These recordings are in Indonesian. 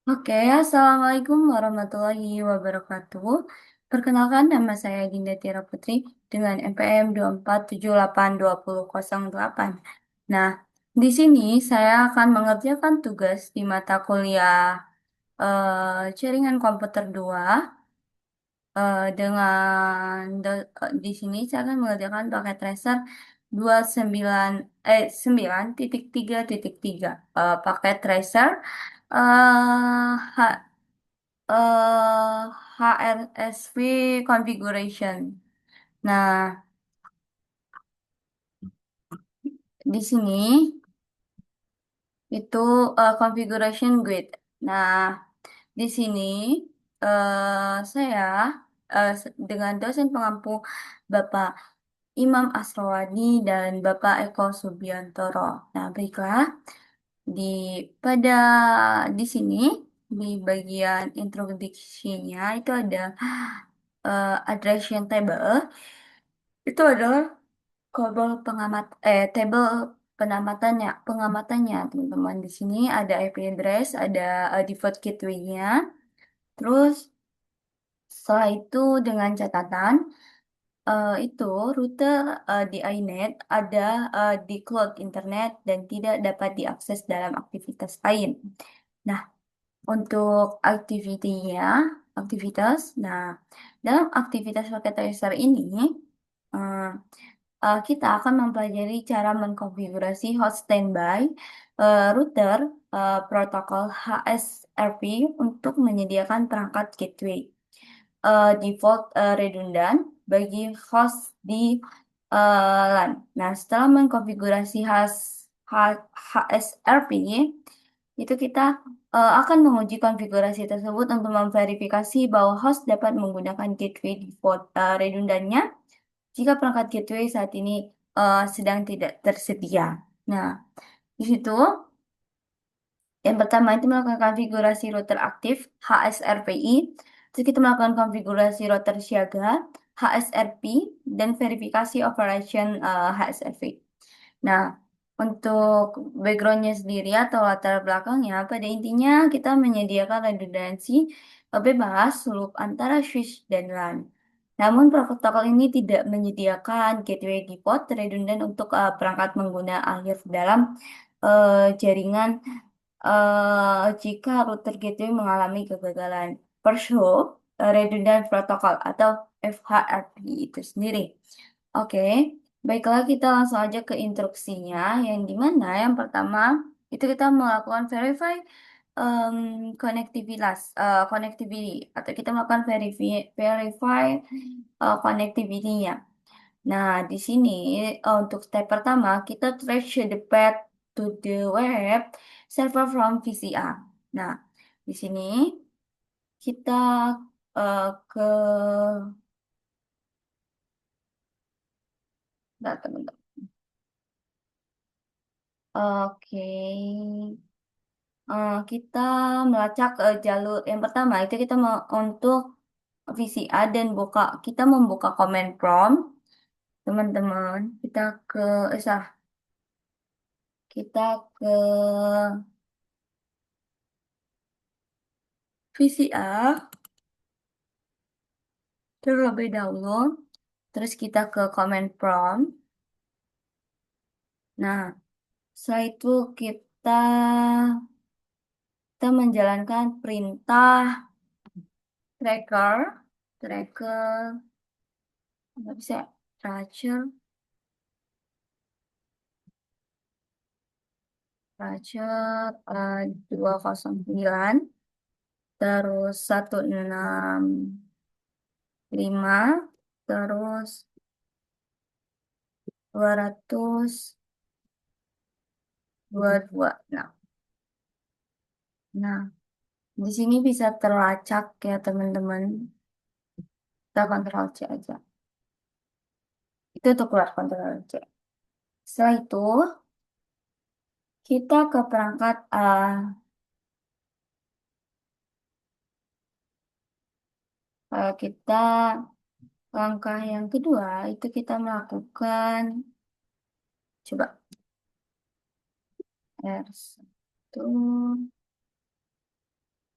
Oke, Assalamualaikum warahmatullahi wabarakatuh. Perkenalkan, nama saya Dinda Tira Putri dengan NPM 247820008. Nah, di sini saya akan mengerjakan tugas di mata kuliah Jaringan Komputer 2 di sini saya akan mengerjakan paket tracer 9.3.3 paket tracer HRSV configuration. Nah, di sini itu configuration grid. Nah, di sini saya dengan dosen pengampu Bapak Imam Asrowadi dan Bapak Eko Subiantoro. Nah, baiklah di pada di sini di bagian introduksinya itu ada addressing table. Itu adalah kabel table pengamatannya teman-teman. Di sini ada IP address, ada default gateway-nya. Terus setelah itu dengan catatan itu router di iNet ada di cloud internet dan tidak dapat diakses dalam aktivitas lain. Nah, untuk aktivitas, dalam aktivitas paket tracer ini, eh, kita akan mempelajari cara mengkonfigurasi host standby router protokol HSRP untuk menyediakan perangkat gateway default redundan bagi host di LAN. Nah, setelah mengkonfigurasi HSRP, itu kita akan menguji konfigurasi tersebut untuk memverifikasi bahwa host dapat menggunakan gateway default redundannya jika perangkat gateway saat ini sedang tidak tersedia. Nah, di situ yang pertama itu melakukan konfigurasi router aktif HSRPI. Terus kita melakukan konfigurasi router siaga HSRP dan verifikasi operation HSRP. Nah, untuk backgroundnya sendiri atau latar belakangnya, pada intinya kita menyediakan redundansi bebas loop antara switch dan LAN. Namun protokol ini tidak menyediakan gateway default redundant untuk perangkat pengguna akhir dalam jaringan jika router gateway mengalami kegagalan. First hop, redundant protocol atau FHRP itu sendiri. Oke, baiklah kita langsung aja ke instruksinya, yang dimana yang pertama itu kita melakukan em, connectivity atau kita melakukan verify connectivity-nya. Nah, di sini untuk step pertama kita trace the path to the web server from VCR. Nah, di sini kita ke bentar, bentar. Oke. Kita melacak jalur yang pertama itu kita mau untuk VCA dan kita membuka command prompt teman-teman ke eh, sah, kita ke VCA terlebih dahulu terus kita ke command prompt. Nah, setelah itu kita menjalankan perintah tracker tracker nggak bisa tracer tracer 209 terus 165 terus 222. Nah, di sini bisa terlacak ya teman-teman. Kita kontrol C aja. Itu untuk keluar kontrol C. Setelah itu, kita ke perangkat kita langkah yang kedua itu kita melakukan coba R1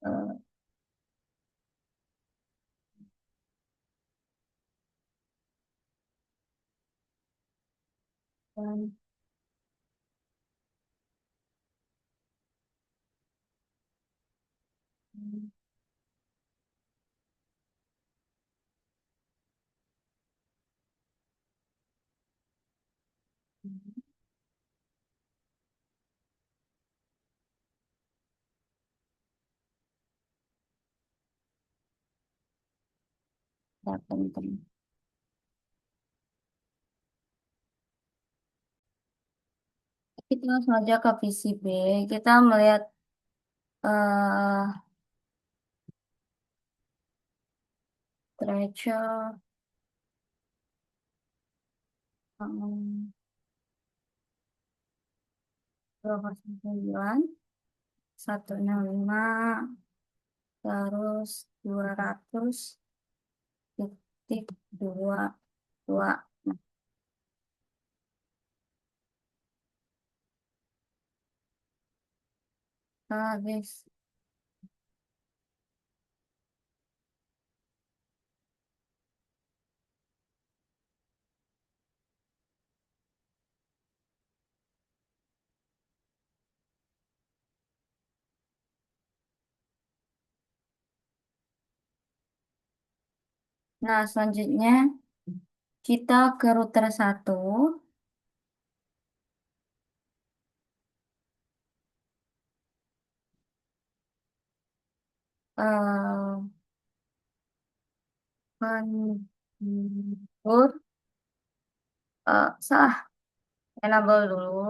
eh, dan ya, penting. Kita langsung aja ke visi B. Kita melihat treasure dua kosong sembilan 165 terus 200,22. Nah, habis. Nah, selanjutnya kita ke router satu. eh Konfigur, salah, enable dulu.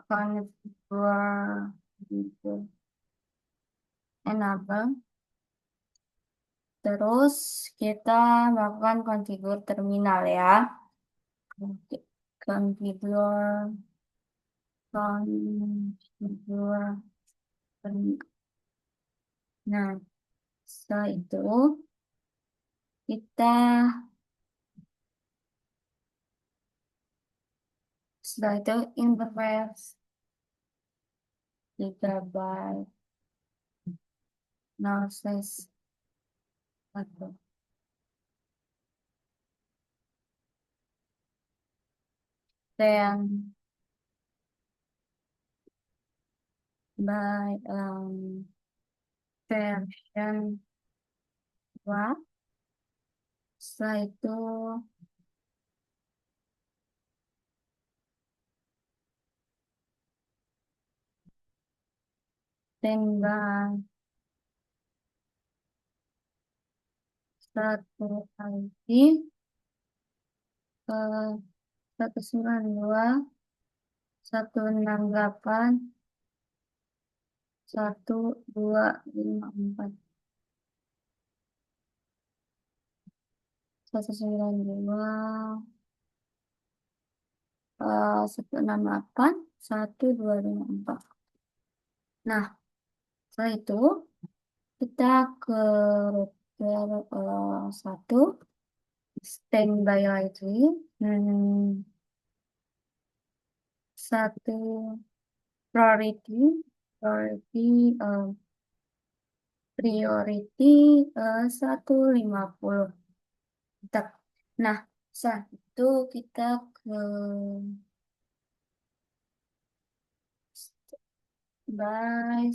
Konfigur, enable. Terus kita melakukan konfigur terminal ya. Oke. Konfigur, konfigur terminal. Nah, setelah itu kita setelah itu interface gigabyte null size satu. Dan by version 2. Setelah itu tembak satu lagi ke 192.168.1254 192.168.1254. Nah, setelah itu kita ke router satu standby lagi. Satu priority priority priority 150. Tetap. Nah, saat itu kita ke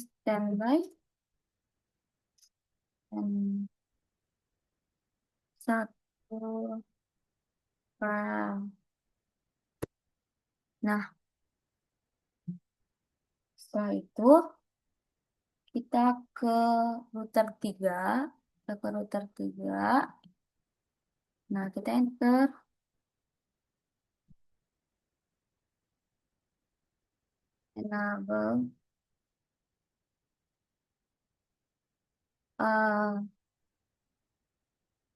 standby dan satu. Nah, setelah itu kita ke router 3. Kita ke router 3. Nah, kita enter enable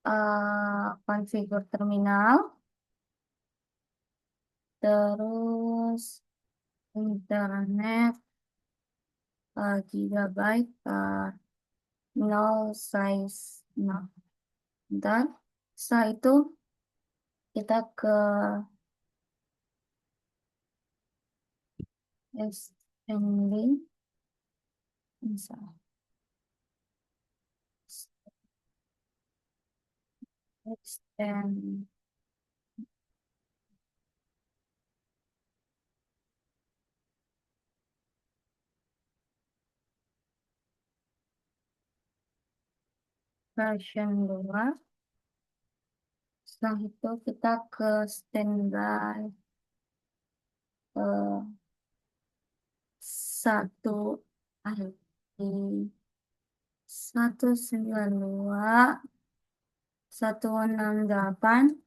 uh, configure terminal, terus internet gigabyte null size. Nah, dan setelah itu kita ke extending Misal, extend version 2. Setelah itu kita ke standby eh, 1 IP 192 168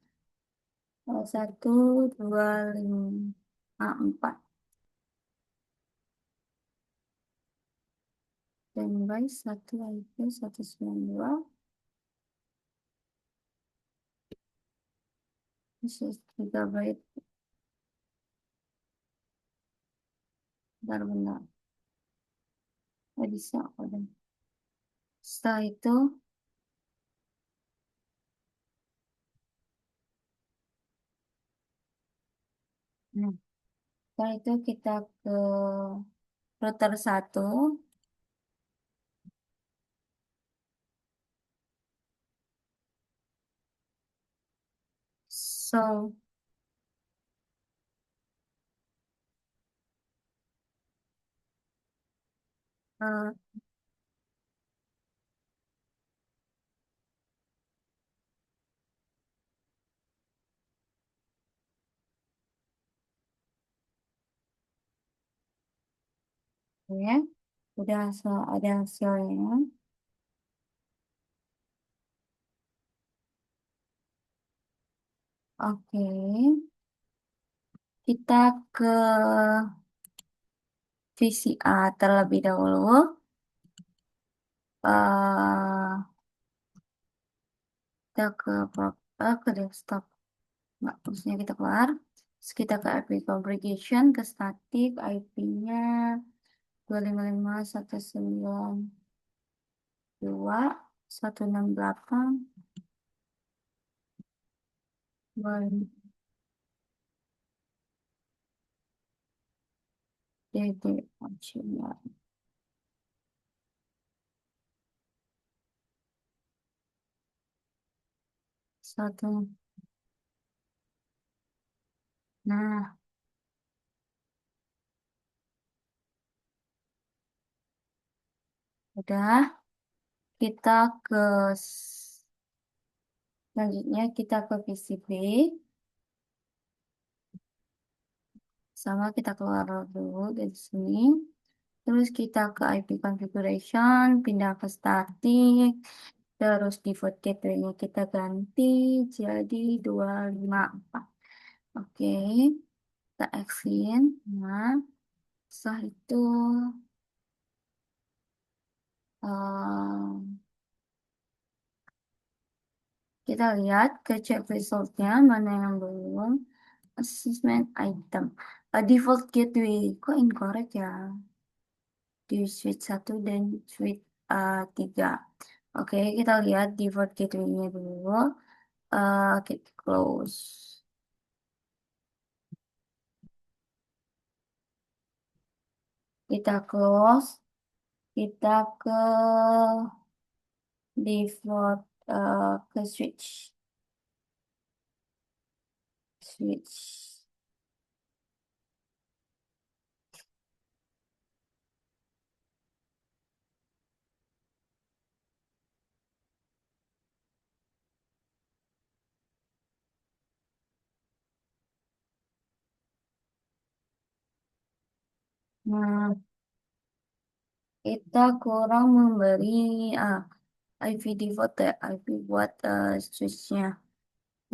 1254. Standby 1 IP 192 gigabyte. Benar-benar nggak bisa udah. Setelah itu, nah, setelah itu kita ke router 1. So, eh, ya, udah ada hasilnya. Oke, kita ke VCA terlebih dahulu. Kita ke desktop. Nggak, maksudnya kita keluar. Terus kita ke IP configuration, ke static, IP-nya 255.192.168. DD optional 1. Nah, udah. Kita ke selanjutnya kita ke PCB. Sama kita keluar dulu dari sini. Terus kita ke IP configuration, pindah ke static. Terus default gateway-nya kita ganti jadi 254. Oke, kita exit. Nah, setelah itu eh, kita lihat ke check resultnya mana yang belum. Assessment item. Default gateway. Kok incorrect ya? Di switch 1 dan switch 3. Oke, kita lihat default gateway-nya dulu. Kita close. Kita close. Kita ke default ke switch. Switch. Nah, kita kurang memberi ah, IV default ya, IV buat switchnya.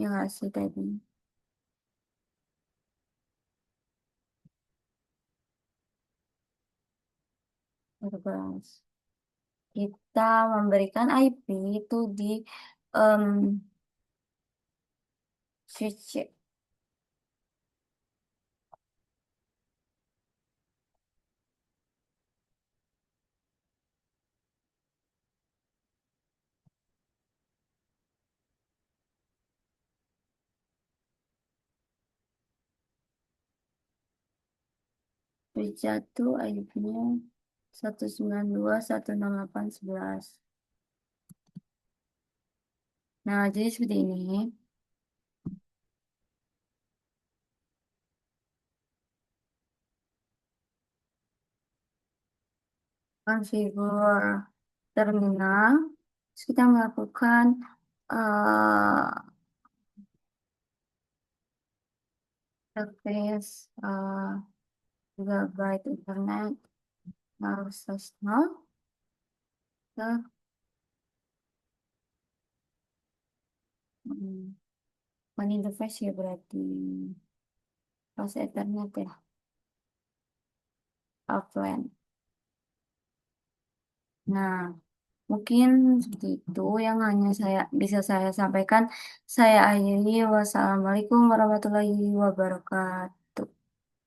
Yang hasil tadi. Terbatas. Kita memberikan IP itu di em, switch switch satu IP-nya 192.168.11. Nah, jadi seperti ini. Konfigur terminal. Terus kita melakukan request gigabyte internet harus nol ke hmm, one interface ya berarti pas Ethernet ya offline. Nah, mungkin seperti itu yang hanya saya bisa saya sampaikan. Saya akhiri. Wassalamualaikum warahmatullahi wabarakatuh.